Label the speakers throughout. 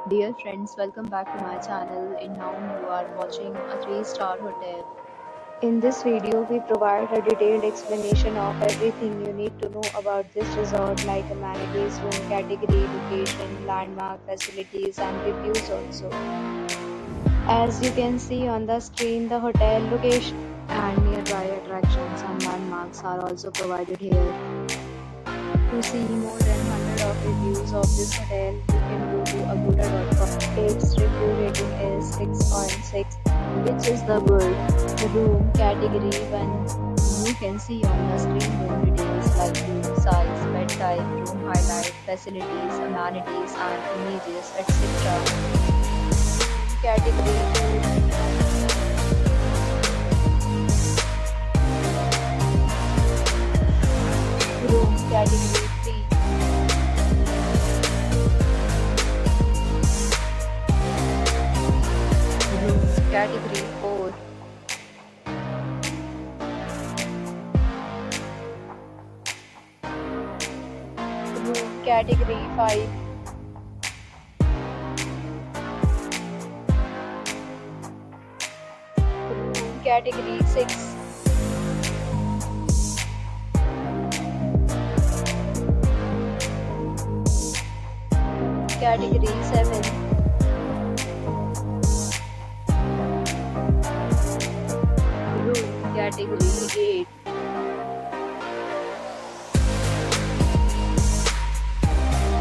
Speaker 1: Dear friends, welcome back to my channel and now you are watching a 3-star hotel.
Speaker 2: In this video, we provide a detailed explanation of everything you need to know about this resort like amenities, room category, location, landmark, facilities and reviews also. As you can see on the screen, the hotel location and nearby attractions and landmarks are also provided here. To see more than 100 of reviews of this hotel, you can go to agoda.com. Its review rating is 6.6, which is the good. The room category 1. You can see on the screen room details like room size, bed type, room highlight, facilities, amenities and images, etc. Category 2. Room category 3. Room category 4. Room category 5. Room category 6. Category 7. Room category 8.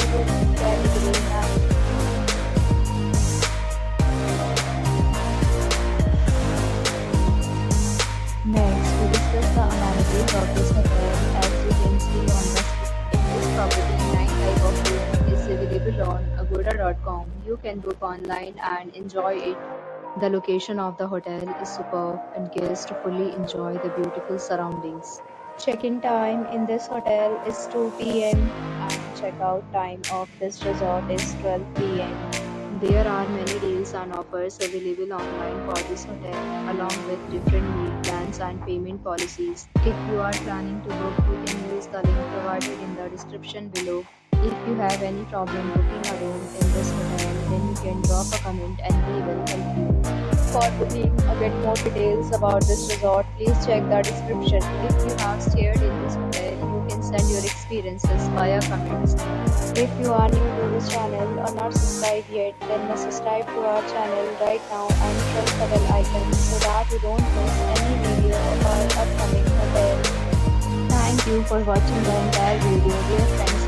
Speaker 2: Room category 9. Next, we discuss the amenities of this hotel. As you can see on the screen, in this property, 9 type of room is available on agoda.com. You can book online and enjoy it. The location of the hotel is superb and guests fully enjoy the beautiful surroundings. Check-in time in this hotel is 2 p.m. and check-out time of this resort is 12 p.m. There are many deals and offers available online for this hotel, along with different meal plans and payment policies. If you are planning to book, you can use the link provided in the description below. If you have any problem booking a room in this hotel, then you can drop a comment and we will help you. For booking or get more details about this resort, please check the description. If you have stayed in this hotel, you can send your experiences via comments. If you are new to this channel or not subscribed yet, then must subscribe to our channel right now and press the bell icon so that you don't miss any video of our upcoming hotel. Thank you for watching the entire video, dear friends.